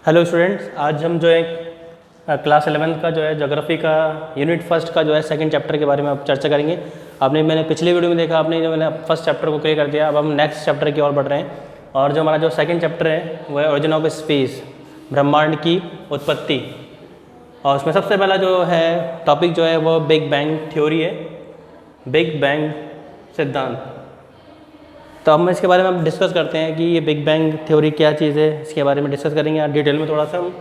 Hello students, आज हम जो है क्लास 11th का जो है ज्योग्राफी का यूनिट फर्स्ट का जो है सेकंड चैप्टर के बारे में आप चर्चा करेंगे। मैंने पिछले वीडियो में देखा, आपने जो मैंने फर्स्ट चैप्टर को क्लियर कर दिया। अब हम नेक्स्ट चैप्टर की ओर बढ़ रहे हैं और जो हमारा जो सेकंड चैप्टर है वो है ओरिजिन ऑफ स्पेस, ब्रह्मांड की उत्पत्ति। और उसमें सबसे पहला जो है टॉपिक जो है वो बिग बैंग थ्योरी है, बिग बैंग सिद्धांत। तो अब हम इसके बारे में हम डिस्कस करते हैं कि ये बिग बैंग थ्योरी क्या चीज़ है, इसके बारे में डिस्कस करेंगे आज डिटेल में थोड़ा सा हम।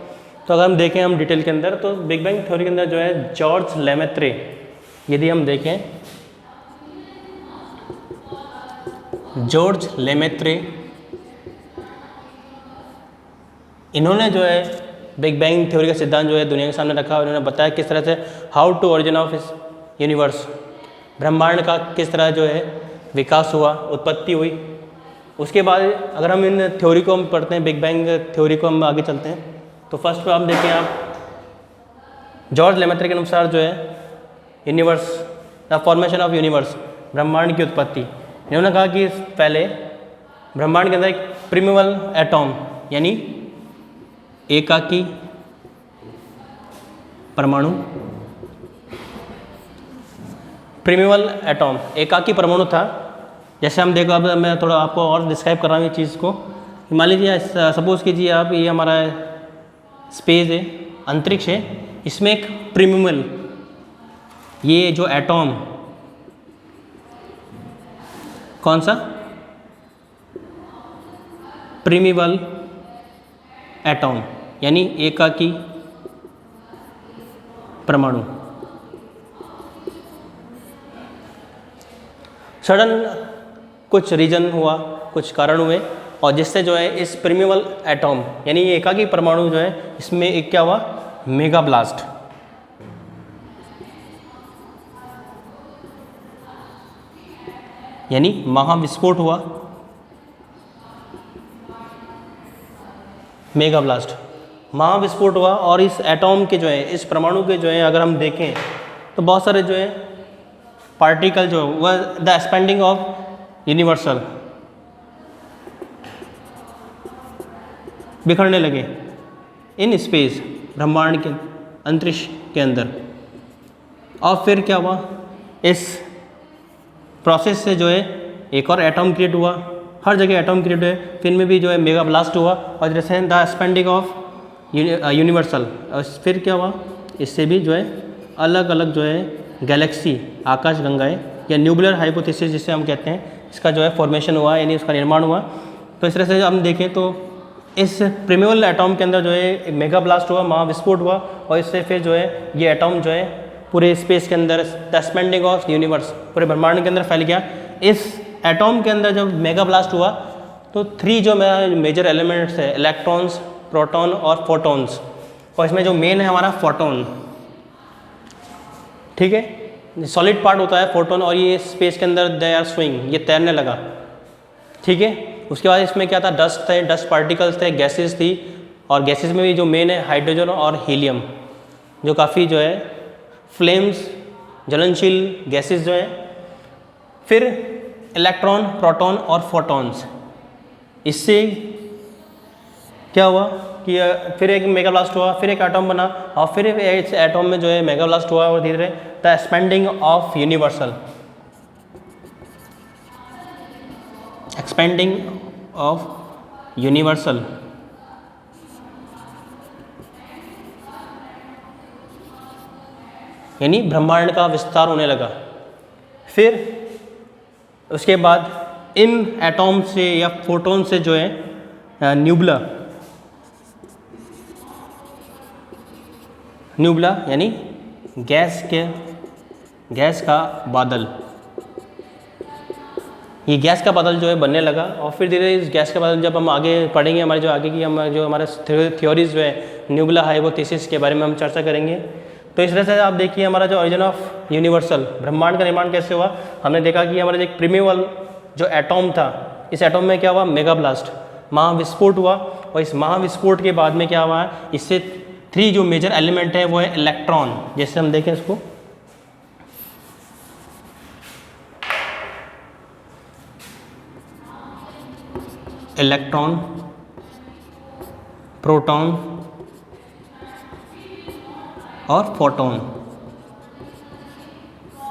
तो अगर हम देखें हम डिटेल के अंदर, तो बिग बैंग थ्योरी के अंदर जो है जॉर्ज लेमेत्रे, यदि हम देखें जॉर्ज लेमेत्रे, इन्होंने जो है बिग बैंग थ्योरी का सिद्धांत जो है दुनिया के सामने रखा और इन्होंने बताया किस तरह से हाउ टू ओरिजिन ऑफ इस यूनिवर्स, ब्रह्मांड का किस तरह जो है विकास हुआ, उत्पत्ति हुई। उसके बाद अगर हम इन थ्योरी को हम पढ़ते हैं, बिग बैंग थ्योरी को हम आगे चलते हैं, तो फर्स्ट पे आप देखें आप जॉर्ज लेमेत्रे के अनुसार जो है universe, the formation of universe, ब्रह्मांड की उत्पत्ति। इन्होंने कहा कि पहले ब्रह्मांड के अंदर एक प्रिमिवल एटॉम यानी एकाकी परमाणु, प्रिमिवल एटॉम एकाकी परमाणु था। जैसे हम देखो, अब मैं थोड़ा आपको और डिस्क्राइब कर रहा हूँ ये चीज़ को। मान लीजिए सपोज कीजिए आप, ये हमारा स्पेस है, अंतरिक्ष है, इसमें एक प्रिमिवल, ये जो एटॉम, कौन सा प्रिमिवल एटॉम यानी एकाकी परमाणु, सडन कुछ रीजन हुआ, कुछ कारण हुए और जिससे जो है इस प्रिमिवल एटॉम यानी ये एकाकी परमाणु जो है इसमें एक क्या हुआ, मेगा ब्लास्ट। यानी महाविस्फोट हुआ, मेगा ब्लास्ट, महाविस्फोट हुआ। और इस एटॉम के जो है, इस परमाणु के जो है अगर हम देखें तो बहुत सारे जो है पार्टिकल जो वह द एक्सपेंडिंग ऑफ यूनिवर्सल बिखरने लगे इन स्पेस, ब्रह्मांड के अंतरिक्ष के अंदर। और फिर क्या हुआ, इस प्रोसेस से जो है एक और एटॉम क्रिएट हुआ, हर जगह एटॉम क्रिएट हुए, फिर में भी जो है मेगा ब्लास्ट हुआ और जैसे द एक्सपेंडिंग ऑफ यूनिवर्सल। फिर क्या हुआ, इससे भी जो है अलग अलग जो है गैलेक्सी, आकाश गंगाएं या न्यूबुलर हाइपोथेसिस जिसे हम कहते हैं, इसका जो है फॉर्मेशन हुआ यानी उसका निर्माण हुआ। तो इस तरह से हम देखें तो इस प्रिमिवल एटॉम के अंदर जो है मेगा ब्लास्ट हुआ, महाविस्फोट हुआ और इससे फिर जो है ये एटॉम जो है पूरे स्पेस के अंदर, द एक्सपेंडिंग ऑफ यूनिवर्स, पूरे ब्रह्मांड के अंदर फैल गया। इस एटॉम के अंदर जब मेगा ब्लास्ट हुआ तो 3 जो मेजर एलिमेंट्स है, इलेक्ट्रॉन्स, प्रोटॉन और फोटॉन्स, और इसमें जो मेन है हमारा फोटॉन, ठीक है, सॉलिड पार्ट होता है फोटोन, और ये स्पेस के अंदर दे आर स्विंग, ये तैरने लगा, ठीक है। उसके बाद इसमें क्या था, डस्ट थे, डस्ट पार्टिकल्स थे, गैसेस थी, और गैसेस में भी जो मेन है हाइड्रोजन और हीलियम, जो काफ़ी जो है फ्लेम्स, जलनशील गैसेस जो है। फिर इलेक्ट्रॉन, प्रोटॉन और फोटॉन्स, इससे क्या हुआ कि फिर एक मेगा ब्लास्ट हुआ, फिर एक एटॉम बना और फिर इस एटॉम में जो है मेगा ब्लास्ट हुआ और धीरे धीरे the expanding of universal, expanding of universal, यानी ब्रह्मांड का विस्तार होने लगा। फिर उसके बाद इन एटॉम से या फोटोन से जो है न्यूबुला, न्यूबुला यानी गैस का बादल, ये गैस का बादल जो है बनने लगा। और फिर धीरे धीरे इस गैस का बादल, जब हम आगे पढ़ेंगे हमारे जो आगे की हमारे थ्योरीज जो है न्यूबुला हाइपोथेसिस के बारे में हम चर्चा करेंगे। तो इस तरह से आप देखिए हमारा जो ओरिजिन ऑफ यूनिवर्सल, ब्रह्मांड का निर्माण कैसे हुआ। हमने देखा कि हमारा जो एक प्रिमिवल जो एटॉम था, इस एटॉम में क्या हुआ, मेगा ब्लास्ट, महाविस्फोट हुआ, और इस महाविस्फोट के बाद में क्या हुआ, इससे 3 जो मेजर एलिमेंट है वो है इलेक्ट्रॉन। जैसे हम देखें इसको, इलेक्ट्रॉन, प्रोटॉन और फोटोन,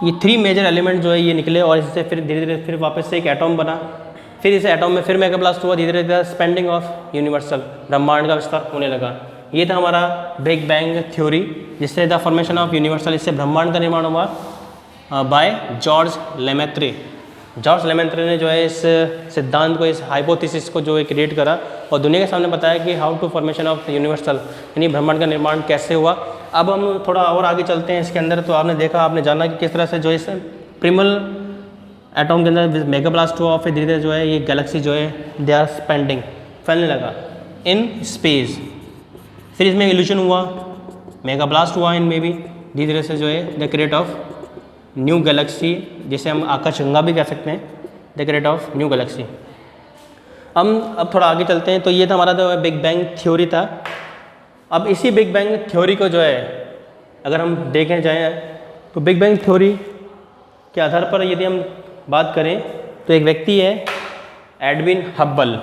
ये 3 मेजर एलिमेंट जो है ये निकले और इससे फिर धीरे धीरे फिर वापस से एक एटॉम बना, फिर इस एटॉम में फिर मेगा ब्लास्ट हुआ, धीरे धीरे एक्सपेंडिंग ऑफ यूनिवर्सल, ब्रह्मांड का विस्तार होने लगा। ये था हमारा बिग बैंग थ्योरी, जिससे द फॉर्मेशन ऑफ यूनिवर्सल, इससे ब्रह्मांड का निर्माण हुआ by George Lemaître. George Lemaître ने जो है इस सिद्धांत को, इस हाइपोथेसिस को जो है क्रिएट करा और दुनिया के सामने बताया कि how to formation of universal, यानी ब्रह्मांड का निर्माण कैसे हुआ। अब हम थोड़ा और आगे चलते हैं इसके अंदर। तो आपने देखा, आपने जाना कि किस तरह से जो इस प्रिमल एटॉम के अंदर मेगा ब्लास्ट हुआ और फिर धीरे धीरे जो है ये गैलेक्सी जो है दे आर एक्सपेंडिंग, फैलने लगा इन स्पेस। फिर इसमें इल्यूशन हुआ, मेगा ब्लास्ट हुआ इनमें भी, धीरे धीरे से जो है the create of new Galaxy, जिसे हम आकाशगंगा भी कह सकते हैं, the create of new Galaxy. हम अब थोड़ा आगे चलते हैं। तो ये था हमारा जो बिग बैंग थ्योरी था। अब इसी बिग बैंग थ्योरी को जो है अगर हम देखें जाएँ तो बिग बैंग थ्योरी के आधार पर यदि हम बात करें तो एक व्यक्ति है एडविन हब्बल।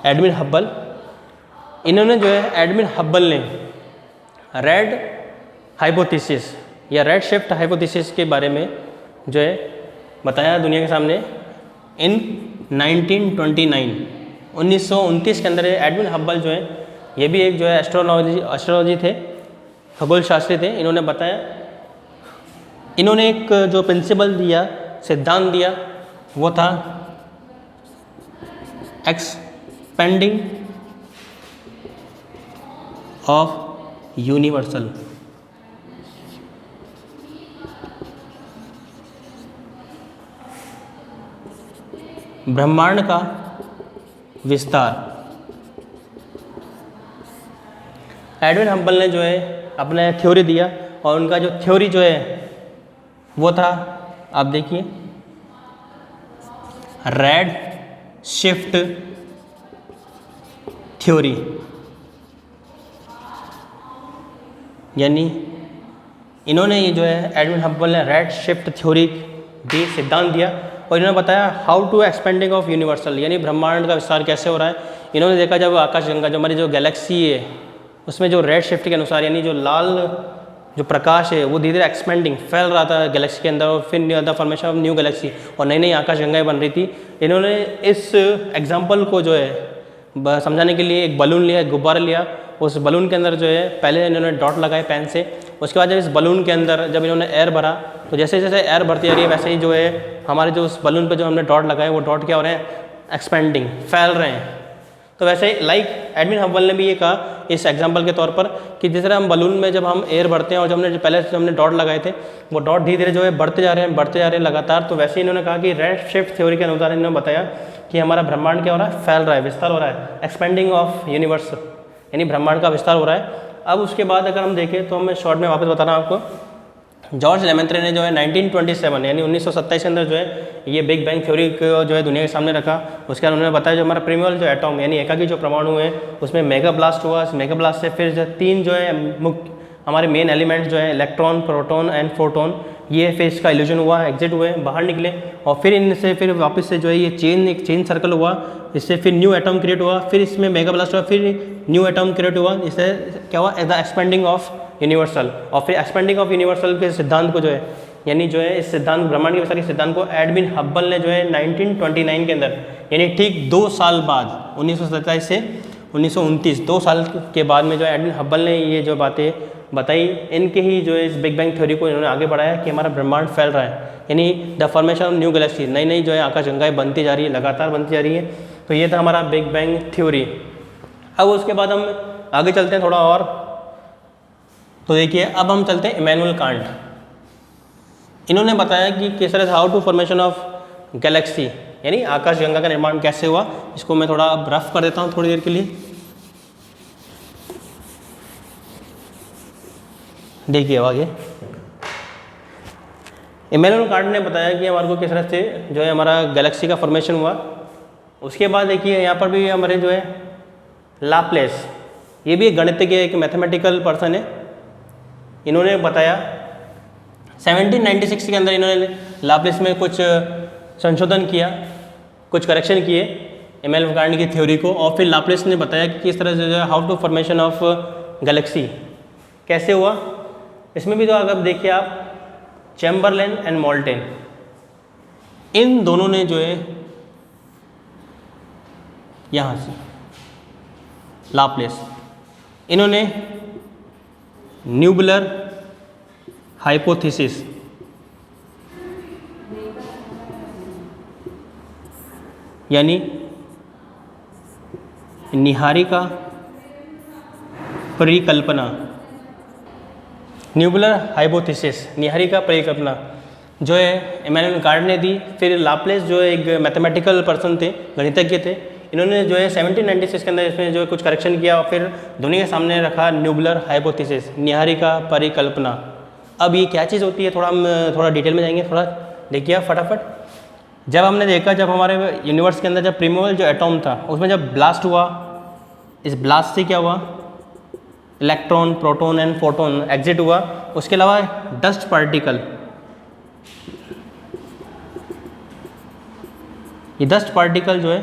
एडविन हब्बल, इन्होंने जो है एडविन हब्बल ने रेड हाइपोथेसिस या रेड शिफ्ट हाइपोथेसिस के बारे में जो है बताया दुनिया के सामने इन 1929 के अंदर। एडविन हब्बल जो है ये भी एक जो है एस्ट्रोलॉजी थे, खगोल शास्त्री थे। इन्होंने बताया, इन्होंने एक जो प्रिंसिपल दिया, सिद्धांत दिया, वो था एक्सपेंडिंग ऑफ यूनिवर्सल। ब्रह्मांड का विस्तार। एडविन हब्बल ने जो है अपना थ्योरी दिया और उनका जो थ्योरी जो है वो था, आप देखिए, रेड शिफ्ट थ्योरी, यानी इन्होंने ये जो है एडविन हब्बल ने रेड शिफ्ट थ्योरी दी, सिद्धांत दिया और इन्होंने बताया how to expanding of universal, यानी ब्रह्मांड का विस्तार कैसे हो रहा है। इन्होंने देखा जब आकाशगंगा, जो हमारी जो गैलेक्सी है, उसमें जो रेड शिफ्ट के अनुसार, यानी जो लाल जो प्रकाश है वो धीरे धीरे एक्सपेंडिंग, फैल रहा था गैलेक्सी के अंदर और फिर the formation of new Galaxy और नई नई आकाशगंगाएं बन रही थी। इन्होंने इस एग्जाम्पल को जो है समझाने के लिए एक बलून लिया, एक गुब्बारा लिया, उस बलून के अंदर जो है पहले इन्होंने डॉट लगाए पेन से, उसके बाद जब इस बलून के अंदर जब इन्होंने एयर भरा तो जैसे जैसे एयर भरती जा रही है वैसे ही जो है हमारे जो उस बलून पे जो हमने डॉट लगाए वो डॉट क्या हो रहे हैं, एक्सपेंडिंग, फैल रहे हैं। तो वैसे ही लाइक एडविन हब्बल ने भी ये कहा इस एग्जांपल के तौर पर कि जिस तरह हम बलून में जब हम एयर भरते हैं और जब हमने पहले जो हमने डॉट लगाए थे वो डॉट धीरे धीरे जो है बढ़ते जा रहे हैं लगातार। तो वैसे ही इन्होंने कहा कि रेड शिफ्ट थ्योरी के अनुसार इन्होंने बताया कि हमारा ब्रह्मांड क्या हो रहा है, फैल रहा है, विस्तार हो रहा है, एक्सपेंडिंग ऑफ यूनिवर्स, यानी ब्रह्मांड का विस्तार हो रहा है। अब उसके बाद अगर हम देखें तो मैं शॉर्ट में वापस बता रहा हूँ आपको, जॉर्ज लेमेत्रे ने जो है 1927 यानी 1927 के अंदर जो है ये बिग बैंग थ्योरी को जो है दुनिया के सामने रखा। उसके बाद उन्होंने बताया जो हमारा प्रिमल जो एटॉम यानी एकाकी जो परमाणु है उसमें मेगा ब्लास्ट हुआ। इस मेगा ब्लास्ट से फिर जो 3 जो है मुख्य हमारे मेन एलिमेंट्स जो है इलेक्ट्रॉन, प्रोटॉन एंड फोटोन, ये फिर इसका इल्यूजन हुआ, एग्जिट हुए, बाहर निकले और फिर इनसे फिर वापस से जो है ये एक चेन सर्कल हुआ, इससे फिर न्यू एटम क्रिएट हुआ, फिर इसमें मेगा ब्लास्ट हुआ, फिर न्यू एटम क्रिएट हुआ। इससे क्या हुआ, द एक्सपेंडिंग ऑफ यूनिवर्सल। और फिर एक्सपेंडिंग ऑफ यूनिवर्सल के सिद्धांत को जो है यानी जो है इस सिद्धांत ब्रह्मांड के विस्तार के सिद्धांत को एडविन हब्बल ने जो है 1929 के अंदर यानी ठीक 2 साल बाद 1927 से 1929 2 साल के बाद में जो है एडविन हब्बल ने ये जो बातें बताई, इनके ही जो है इस बिग बैंग थ्योरी को इन्होंने आगे बढ़ाया कि हमारा ब्रह्मांड फैल रहा है, यानी the formation of new Galaxy, नई नई जो है आकाशगंगाएं बनती जा रही है, लगातार बनती जा रही है। तो ये था हमारा बिग बैंग थ्योरी। अब उसके बाद हम आगे चलते हैं थोड़ा और, तो देखिए अब हम चलते हैं इमैनुअल कांट। इन्होंने बताया कि किस तरह से how to formation of galaxy यानी आकाशगंगा का निर्माण कैसे हुआ। इसको मैं थोड़ा अब रफ कर देता हूँ थोड़ी देर के लिए। देखिए आगे इमैनुअल कांट ने बताया कि हमारे को किस तरह से जो है हमारा गैलेक्सी का फॉर्मेशन हुआ। उसके बाद देखिए यहाँ पर भी हमारे जो है लाप्लेस, ये भी एक गणितज्ञ, एक मैथमेटिकल पर्सन है। इन्होंने बताया 1796 के अंदर इन्होंने लाप्लेस में कुछ संशोधन किया, कुछ करेक्शन किए एमएल वैकार्ड की थ्योरी को, और फिर लाप्लेस ने बताया कि किस तरह से जो है how to formation of galaxy कैसे हुआ। इसमें भी तो अगर देखिए आप चैम्बरलेन एंड मोल्टन, इन दोनों ने जो है यहाँ से लाप्लेस, इन्होंने न्यूबुलर हाइपोथेसिस यानी निहारिका परिकल्पना, न्यूबुलर हाइपोथेसिस निहारिका परिकल्पना जो है इमैनुअल कांट ने दी। फिर लाप्लेस जो एक मैथमेटिकल पर्सन थे, गणितज्ञ थे, इन्होंने जो है 1796 के अंदर इसमें जो कुछ करेक्शन किया और फिर दुनिया के सामने रखा न्यूबुलर हाइपोथेसिस, निहारिका परिकल्पना। अब ये क्या चीज़ होती है थोड़ा डिटेल में जाएंगे, थोड़ा देखिए फटाफट। जब हमने देखा, जब हमारे यूनिवर्स के अंदर जब प्रिमोवल जो एटॉम था उसमें जब ब्लास्ट हुआ, इस ब्लास्ट से क्या हुआ, electron, proton and photon exit हुआ। उसके अलावा डस्ट पार्टिकल, ये डस्ट पार्टिकल जो है,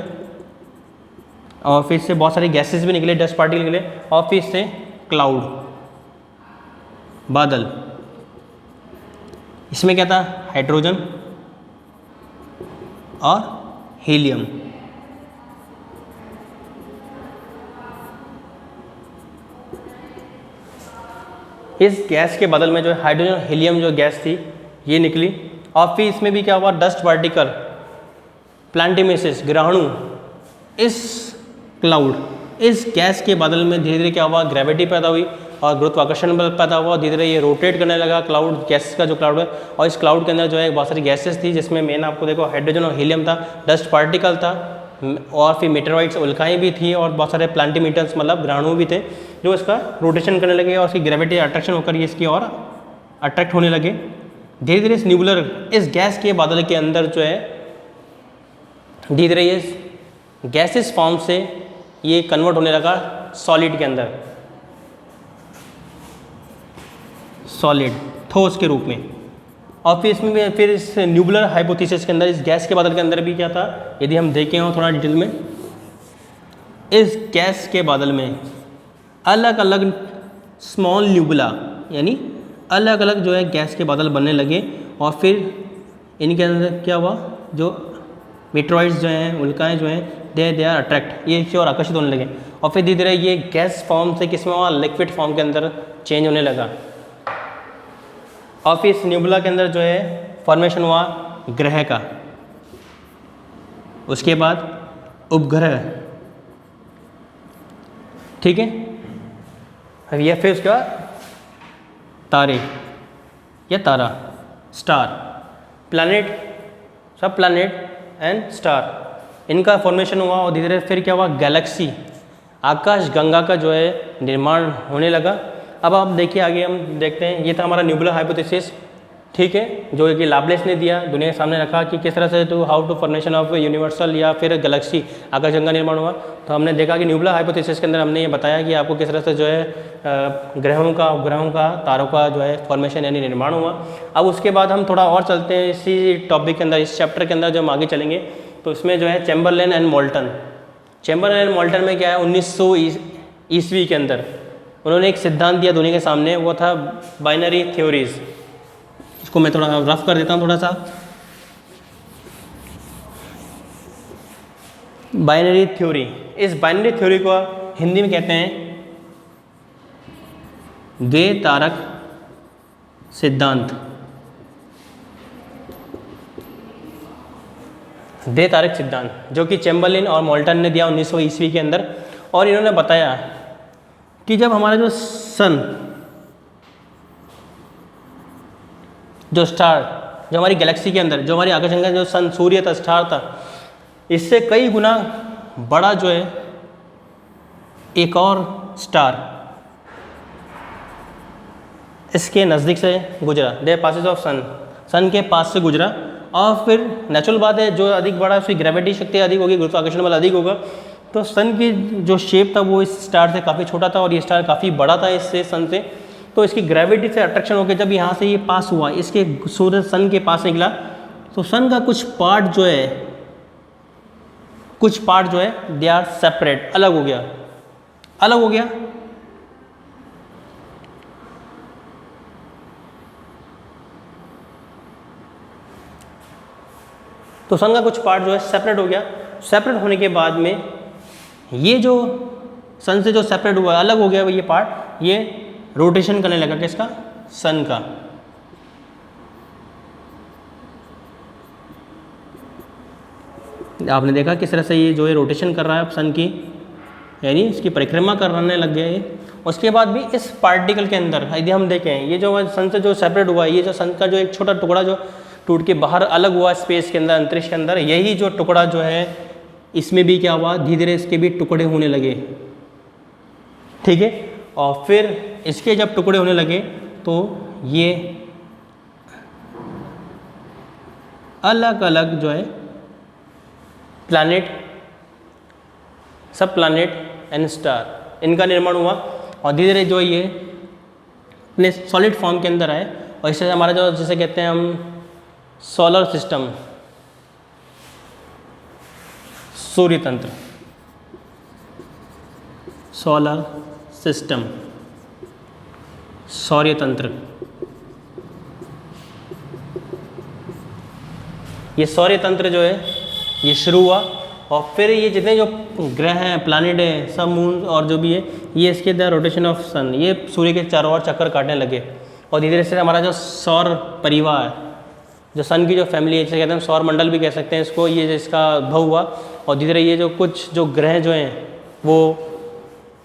और फिर से बहुत सारे गैसेस भी निकले, डस्ट पार्टिकल निकले, और फिर से क्लाउड, बादल। इसमें क्या था, हाइड्रोजन और हीलियम। इस गैस के बदल में जो हाइड्रोजन और हीलियम जो गैस थी ये निकली, और फिर इसमें भी क्या हुआ, डस्ट पार्टिकल, प्लांटिमेसिस, ग्रहणु, इस क्लाउड, इस गैस के बादल में धीरे धीरे क्या हुआ, ग्रेविटी पैदा हुई और गुरुत्वाकर्षण बल पैदा हुआ। धीरे धीरे ये रोटेट करने लगा क्लाउड, गैस का जो क्लाउड है, और इस क्लाउड के अंदर जो है बहुत सारी गैसेस थी, जिसमें मेन आपको देखो हाइड्रोजन और हीलियम था, डस्ट पार्टिकल था, और फिर मेटेरॉइड्स, उल्काएँ भी थी, और बहुत सारे प्लांटिमीटर्स मतलब ग्रहणु भी थे जो इसका रोटेशन करने लगे और उसकी ग्रेविटी अट्रैक्शन होकर ये इसकी और अट्रैक्ट होने लगे। धीरे धीरे इस न्यूबुलर, इस गैस के बादल के अंदर जो है धीरे धीरे ये गैसेस फॉर्म से ये कन्वर्ट होने लगा सॉलिड के अंदर, सॉलिड ठोस के रूप में। और फिर इसमें भी फिर इस न्यूबुलर हाइपोथेसिस के अंदर, इस गैस के बादल के अंदर भी क्या था, यदि हम देखें हो थोड़ा डिटेल में, इस गैस के बादल में अलग अलग स्मॉल न्यूबुला यानी अलग अलग जो है गैस के बादल बनने लगे, और फिर इनके अंदर क्या हुआ, जो मेटेरॉइड्स जो हैं, उल्काएँ जो हैं, दे आर अट्रैक्ट, ये इसकी और आकर्षित होने लगे, और फिर धीरे धीरे ये गैस फॉर्म से किस में हुआ, लिक्विड फॉर्म के अंदर चेंज होने लगा। और फिर इस न्यूबुला के अंदर जो है फॉर्मेशन हुआ ग्रह का, उसके बाद उपग्रह, ठीक है। अब यह फिर उसके बाद तारे या तारा, स्टार, प्लैनेट, सब प्लैनेट एंड स्टार, इनका फॉर्मेशन हुआ, और धीरे धीरे फिर क्या हुआ, गैलेक्सी, आकाश गंगा का जो है निर्माण होने लगा। अब आप देखिए आगे हम देखते हैं, ये था हमारा न्यूबुलर हाइपोथेसिस, ठीक है, जो कि लाप्लेस ने दिया, दुनिया के सामने रखा कि किस तरह से to how to formation of universal या फिर गैलेक्सी, आकाश गंगा निर्माण हुआ। तो हमने देखा कि न्यूबुलर हाइपोथेसिस के अंदर हमने ये बताया कि आपको किस तरह से जो है ग्रहों का, उपग्रहों का, तारों का जो है फॉर्मेशन यानी निर्माण हुआ। अब उसके बाद हम थोड़ा और चलते हैं इसी टॉपिक के अंदर, इस चैप्टर के अंदर जो हम आगे चलेंगे, तो इसमें जो है Chamberlain and molten. Chamberlain and molten में क्या है, 1900 ईस्वी के अंदर उन्होंने एक सिद्धांत दिया दुनिया के सामने, वो था बाइनरी थ्योरीज। इसको मैं थोड़ा रफ कर देता हूँ थोड़ा सा। बाइनरी थ्योरी, इस बाइनरी थ्योरी को हिंदी में कहते हैं द्वितारक सिद्धांत। द्वितारक सिद्धांत जो कि चैम्बरलेन और मोल्टन ने दिया 1900 ईस्वी के अंदर, और इन्होंने बताया कि जब हमारा जो सन, जो स्टार, जो हमारी गैलेक्सी के अंदर, जो हमारी आकाशगंगा जो सन, सूर्य था, स्टार था, इससे कई गुना बड़ा जो है एक और स्टार इसके नज़दीक से गुजरा, दे पासेस ऑफ सन, सन के पास से गुजरा। और फिर नेचुरल बात है, जो अधिक बड़ा उसकी ग्रेविटी शक्ति अधिक होगी, गुरुत्वाकर्षण बल अधिक होगा, तो सन की जो शेप था वो इस स्टार से काफ़ी छोटा था, और ये स्टार काफ़ी बड़ा था इससे, सन से। तो इसकी ग्रेविटी से अट्रैक्शन होकर जब यहाँ से ये पास हुआ, इसके सूरज सन के पास निकला, तो सन का कुछ पार्ट जो है दे आर सेपरेट, अलग हो गया, अलग हो गया। तो सन का कुछ पार्ट जो है सेपरेट हो गया। सेपरेट होने के बाद में ये जो सन से जो सेपरेट हुआ, अलग हो गया ये पार्ट, ये रोटेशन करने लगा किसका, सन का। आपने देखा किस तरह से ये जो है रोटेशन कर रहा है सन की, यानी इसकी परिक्रमा करने लग गया ये। उसके बाद भी इस पार्टिकल के अंदर यदि हम देखें, ये जो सन से जो सेपरेट हुआ है, ये जो सन का जो एक छोटा टुकड़ा जो टूट के बाहर अलग हुआ स्पेस के अंदर, अंतरिक्ष के अंदर, यही जो टुकड़ा जो है इसमें भी क्या हुआ, धीरे धीरे इसके भी टुकड़े होने लगे, ठीक है। और फिर इसके जब टुकड़े होने लगे तो ये अलग अलग जो है प्लैनेट, सब प्लैनेट एंड स्टार, इनका निर्माण हुआ। और धीरे धीरे जो ये अपने सॉलिड फॉर्म के अंदर आए। और इससे हमारा जो जैसे कहते हैं हम सोलर सिस्टम, सूर्य तंत्र, सोलर सिस्टम, सौर्य तंत्र, ये सौर्य तंत्र जो है ये शुरू हुआ। और फिर ये जितने जो ग्रह हैं, प्लैनेट हैं, सब, मून और जो भी है, ये इसके द रोटेशन ऑफ सन, ये सूर्य के चारों ओर चक्कर काटने लगे। और धीरे धीरे से हमारा जो सौर परिवार, जो सन की जो फैमिली है, जिसे कहते हैं सौर मंडल भी कह सकते हैं इसको, ये जिसका उद्भव हुआ। और धीरे धीरे ये जो कुछ जो ग्रह जो हैं वो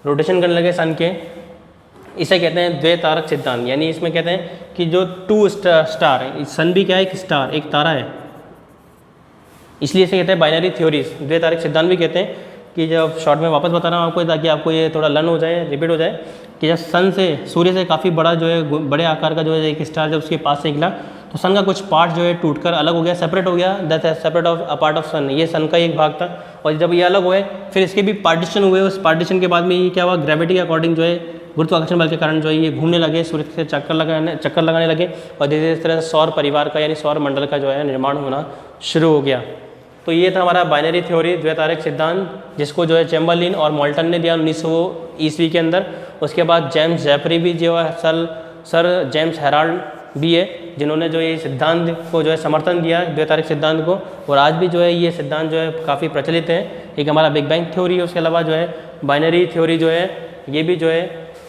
रोटेशन करने लगे सन के, इसे कहते हैं द्वैतारक सिद्धांत। यानी इसमें कहते हैं कि जो टू स्टार है, सन भी क्या है, एक स्टार, एक तारा है, इसलिए इसे कहते हैं बाइनरी थ्योरीज, द्वैतारक सिद्धांत भी कहते हैं। कि जब शॉर्ट में वापस बता रहा हूँ आपको, ताकि आपको ये थोड़ा लर्न हो जाए, रिपीट हो जाए, कि जब सन से, सूर्य से काफ़ी बड़ा जो है, बड़े आकार का जो है एक स्टार जब उसके पास से निकला, तो सन का कुछ पार्ट जो है टूटकर अलग हो गया, सेपरेट हो गया, that is separate of a part of sun, ये सन का एक भाग था। और जब ये अलग हुए, फिर इसके भी पार्टीशन हुए, उस पार्टीशन के बाद में ये क्या हुआ, ग्रेविटी के अकॉर्डिंग जो है, गुरुत्वाकर्षण बल के कारण जो है ये घूमने लगे, सूर्य से चक्कर लगाने लगे। और धीरे धीरे इस तरह सौर परिवार का, यानी सौर मंडल का जो है निर्माण होना शुरू हो गया। तो ये था हमारा बाइनरी थ्योरी, द्वैतारक सिद्धांत, जिसको जो है चैम्बरलिन और मोल्टन ने दिया 1900 ईस्वी के अंदर। उसके बाद जेम्स जेफरी भी जो है, सर जेम्स हेराल्ड भी है, जिन्होंने जो ये सिद्धांत को जो है समर्थन दिया, द्वैतारक सिद्धांत को। और आज भी जो है ये सिद्धांत जो है काफ़ी प्रचलित है। एक हमारा बिग बैंग थ्योरी है, उसके अलावा जो है बाइनरी थ्योरी जो है ये भी जो है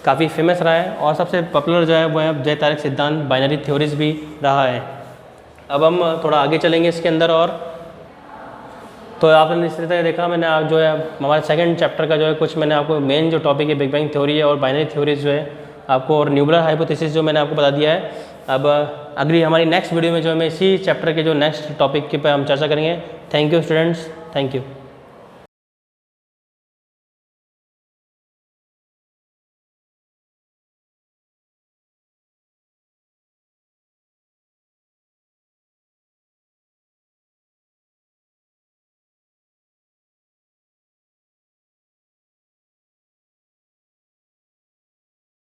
काफ़ी फेमस रहा है। और सबसे पॉपुलर जो है वो है द्वैतारक सिद्धांत, बाइनरी थ्योरीज भी रहा है। अब हम थोड़ा आगे चलेंगे इसके अंदर। और तो आपने इस तरह देखा, मैंने आप जो है हमारे सेकंड चैप्टर का जो है कुछ मैंने आपको मेन जो टॉपिक है बिग बैंग थ्योरी है और बाइनरी थ्योरीज जो है आपको, और न्यूबुलर हाइपोथेसिस जो मैंने आपको बता दिया है। अब अगली हमारी नेक्स्ट वीडियो में जो है मैं इसी चैप्टर के जो नेक्स्ट टॉपिक के पे हम चर्चा करेंगे। Thank you students, thank you.